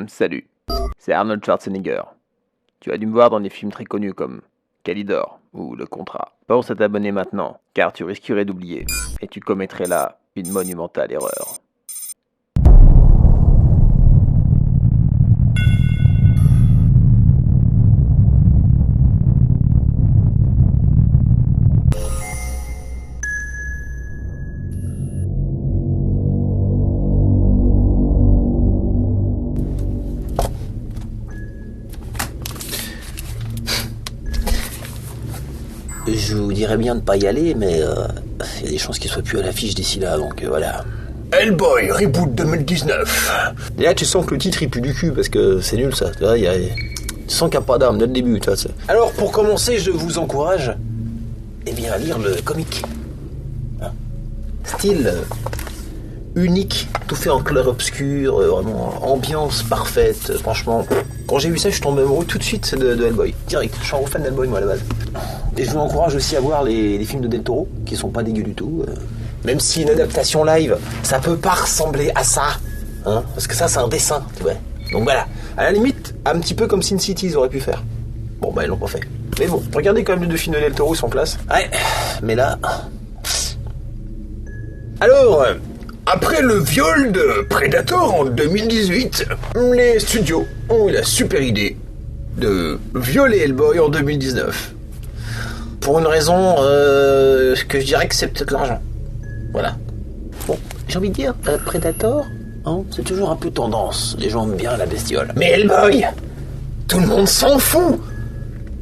Salut, c'est Arnold Schwarzenegger. Tu as dû me voir dans des films très connus comme Calidor ou Le Contrat. Pense à t'abonner maintenant, car tu risquerais d'oublier, et tu commettrais là une monumentale erreur. Je vous dirais bien de pas y aller, mais il y a des chances qu'il soit plus à l'affiche d'ici là, donc voilà. Hellboy, Reboot 2019. Et là, tu sens que le titre il pue du cul, parce que c'est nul ça. Tu vois, tu sens qu'il n'y a pas d'âme dès le début. Tu vois, alors, pour commencer, je vous encourage à lire le comic. Hein, style unique, tout fait en clair-obscur, vraiment ambiance parfaite. Franchement, quand j'ai vu ça, je suis tombé amoureux tout de suite de Hellboy. Direct, je suis un gros fan d'Hellboy, moi, à la base. Et je vous encourage aussi à voir les films de Del Toro, qui sont pas dégueux du tout. Même si une adaptation live, ça peut pas ressembler à ça. Hein, parce que ça, c'est un dessin, tu vois. Donc voilà. À la limite, un petit peu comme Sin City, ils auraient pu faire. Bon, bah, ils l'ont pas fait. Mais bon, regardez quand même les deux films de Del Toro, ils sont en place. Ouais, mais là... Alors, après le viol de Predator en 2018, les studios ont eu la super idée de violer Hellboy en 2019. Pour une raison que je dirais que c'est peut-être l'argent. Voilà. Bon, j'ai envie de dire, Predator, hein, c'est toujours un peu tendance. Les gens aiment bien la bestiole. Mais Hellboy, tout le monde s'en fout.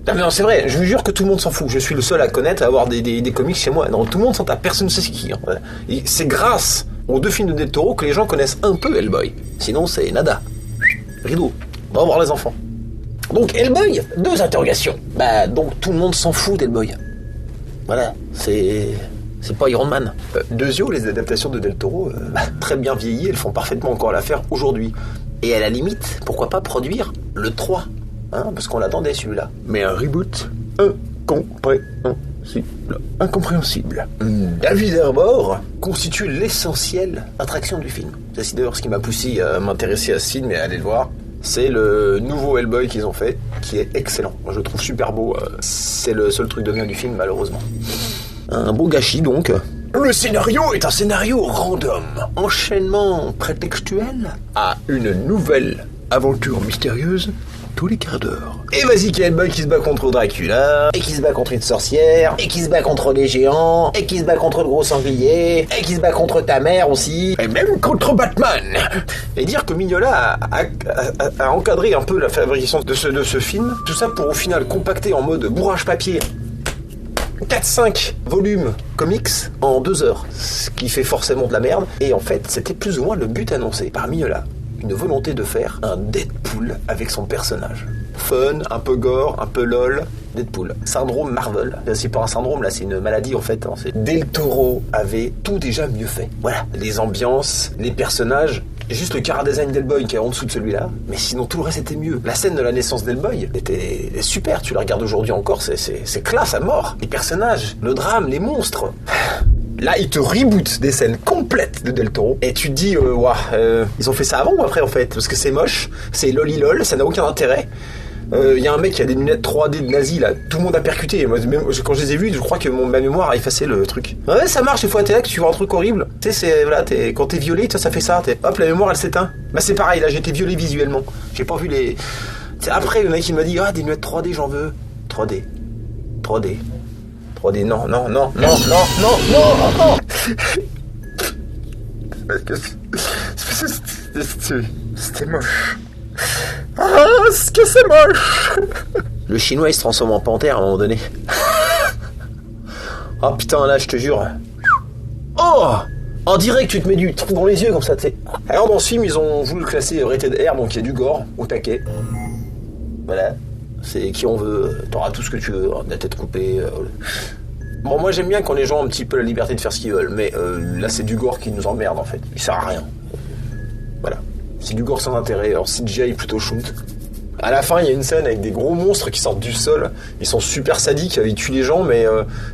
Non mais non, c'est vrai, je vous jure que tout le monde s'en fout. Je suis le seul à connaître, à avoir des comics chez moi. Non, tout le monde s'en tape, personne ne sait ce qui. Hein. Et c'est grâce aux deux films de Del Toro que les gens connaissent un peu Hellboy. Sinon, c'est nada. Rideau. On va voir les enfants. Donc Hellboy, deux interrogations. Bah donc tout le monde s'en fout d'Hellboy. Voilà, c'est pas Iron Man. Deuxio, les adaptations de Del Toro, très bien vieillies, elles font parfaitement encore l'affaire aujourd'hui. Et à la limite, pourquoi pas produire le 3, hein, parce qu'on l'attendait celui-là. Mais un reboot incompréhensible. David Harbour constitue l'essentielle attraction du film. C'est d'ailleurs ce qui m'a poussé à m'intéresser à ce film et à aller le voir. C'est le nouveau Hellboy qu'ils ont fait, qui est excellent. Moi, je le trouve super beau. C'est le seul truc de bien du film, malheureusement. Un beau gâchis, donc. Le scénario est un scénario random. Enchaînement prétextuel à une nouvelle aventure mystérieuse tous les quarts d'heure. Et vas-y, qu'il y a Hellboy qui se bat contre Dracula, et qui se bat contre une sorcière, et qui se bat contre les géants, et qui se bat contre le gros sanglier, et qui se bat contre ta mère aussi, et même contre Batman. Et dire que Mignola a encadré un peu la fabrication de ce film, tout ça pour au final compacter en mode bourrage papier 4-5 volumes comics en 2 heures, ce qui fait forcément de la merde. Et en fait, c'était plus ou moins le but annoncé par Mignola. Une volonté de faire un Deadpool avec son personnage. Fun, un peu gore, un peu lol, Deadpool. Syndrome Marvel. C'est pas un syndrome, là, c'est une maladie en fait. Hein. Del Toro avait tout déjà mieux fait. Voilà, les ambiances, les personnages, juste le chara-design d'Hellboy qui est en dessous de celui-là. Mais sinon, tout le reste était mieux. La scène de la naissance d'Hellboy était super. Tu la regardes aujourd'hui encore, c'est classe à mort. Les personnages, le drame, les monstres... Là, ils te rebootent des scènes complètes de Del Toro. Et tu te dis, ils ont fait ça avant ou après, en fait? Parce que c'est moche, c'est lolilol, ça n'a aucun intérêt. Y a un mec qui a des lunettes 3D de nazi, là. Tout le monde a percuté. Moi, même, quand je les ai vus, je crois que ma mémoire a effacé le truc. Ouais, ça marche, des fois, t'es là, que tu vois un truc horrible. Tu sais, quand t'es violé, ça fait ça. Hop, la mémoire, elle s'éteint. Bah, c'est pareil, là, j'ai été violé visuellement. J'ai pas vu les... C'est après, le mec, il m'a dit, des lunettes 3D, j'en veux. 3D. Non. C'était moche. Ah, ce que c'est moche. Le chinois, il se transforme en panthère à un moment donné. Oh putain, là, je te jure. Oh, en direct, tu te mets du truc dans les yeux comme ça, tu sais. Alors, dans ce film, ils ont voulu le classer rated R, donc il y a du gore au taquet. Voilà. C'est qui on veut, t'auras tout ce que tu veux, la tête coupée. Bon, moi j'aime bien quand les gens ont un petit peu la liberté de faire ce qu'ils veulent, mais là c'est du gore qui nous emmerde en fait, il sert à rien. Voilà, c'est du gore sans intérêt, alors CGI plutôt shoot. À la fin, il y a une scène avec des gros monstres qui sortent du sol, ils sont super sadiques, ils tuent les gens, mais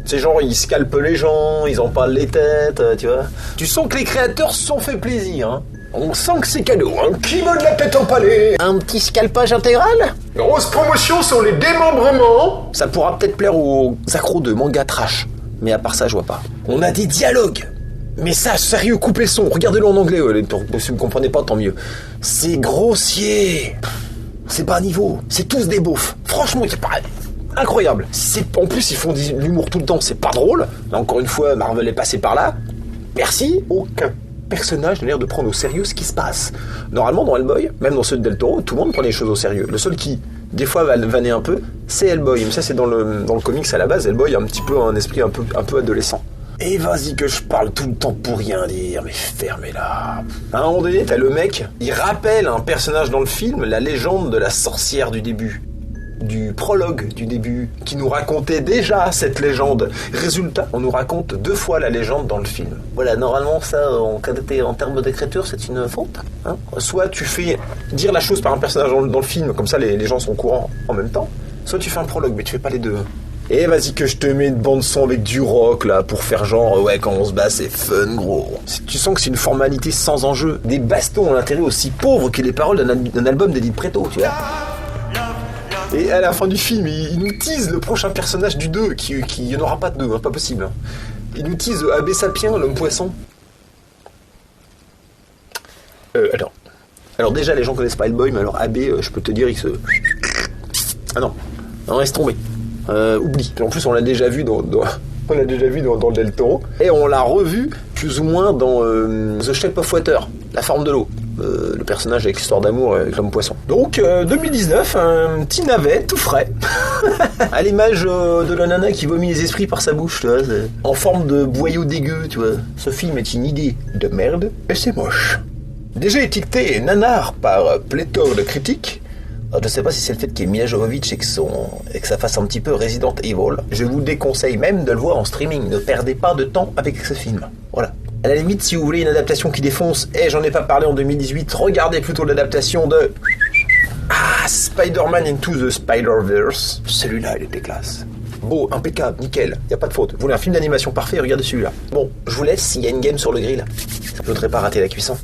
tu sais, genre ils scalpent les gens, ils empalent les têtes, tu vois. Tu sens que les créateurs se sont fait plaisir, hein. On sent que c'est cadeau, hein. Qui veut de la tête en palais? Un petit scalpage intégral? Grosse promotion sur les démembrements. Ça pourra peut-être plaire aux accros de manga trash. Mais à part ça, je vois pas. On a des dialogues. Mais ça, sérieux, coupez le son. Regardez-le en anglais. Si vous ne comprenez pas, tant mieux. C'est grossier. C'est bas niveau. C'est tous des beaufs. Franchement, c'est pareil. Incroyable. En plus, ils font de l'humour tout le temps. C'est pas drôle. Là, encore une fois, Marvel est passé par là. Merci. Aucun personnage n'a l'air de prendre au sérieux ce qui se passe. Normalement, dans Hellboy, même dans ceux de Del Toro, tout le monde prenait les choses au sérieux. Le seul qui, des fois, va vanner un peu, c'est Hellboy. Mais ça, c'est dans le comics à la base. Hellboy a un petit peu un esprit un peu adolescent. Et vas-y que je parle tout le temps pour rien dire, mais fermez-la. À un moment donné, t'as le mec, il rappelle un personnage dans le film, la légende de la sorcière du début. Du prologue du début, qui nous racontait déjà cette légende. Résultat, on nous raconte 2 fois la légende dans le film. Voilà, normalement ça, en termes d'écriture, c'est une faute. Hein. Soit tu fais dire la chose par un personnage dans le film, comme ça les gens sont au courant en même temps, soit tu fais un prologue, mais tu fais pas les deux. Et vas-y que je te mets une bande son avec du rock là, pour faire genre, ouais, quand on se bat c'est fun gros. Tu sens que c'est une formalité sans enjeu. Des bastons à l'intérêt aussi pauvres que les paroles d'un album d'Edith Preto, tu vois. Et à la fin du film, il nous tease le prochain personnage du 2, qui y en aura pas de 2, hein, pas possible. Hein. Il nous tease Abbé Sapien, l'homme poisson. Attends. Alors déjà, les gens connaissent pas Hellboy, mais alors Abbé, je peux te dire, il se... Ah non, laisse tomber. Oublie. En plus, on l'a déjà vu dans le Del Toro. Et on l'a revu, plus ou moins, dans The Shape of Water, La forme de l'eau. Le personnage avec l'histoire d'amour avec l'homme poisson. Donc 2019, un petit navet tout frais. À l'image de la nana qui vomit les esprits par sa bouche, tu vois, en forme de boyau dégueu, tu vois. Ce film est une idée de merde et c'est moche. Déjà étiqueté nanar par pléthore de critiques. Alors, je sais pas si c'est le fait qu'il y ait Mila Jovovich et que ça fasse un petit peu Resident Evil. Je vous déconseille même de le voir en streaming. Ne perdez pas de temps avec ce film. Voilà. À la limite, si vous voulez une adaptation qui défonce, et j'en ai pas parlé en 2018, regardez plutôt l'adaptation de... Spider-Man Into the Spider-Verse. Celui-là, il était classe. Beau, impeccable, nickel, y a pas de faute. Vous voulez un film d'animation parfait, regardez celui-là. Bon, je vous laisse, il y a une game sur le grill. Je voudrais pas rater la cuisson.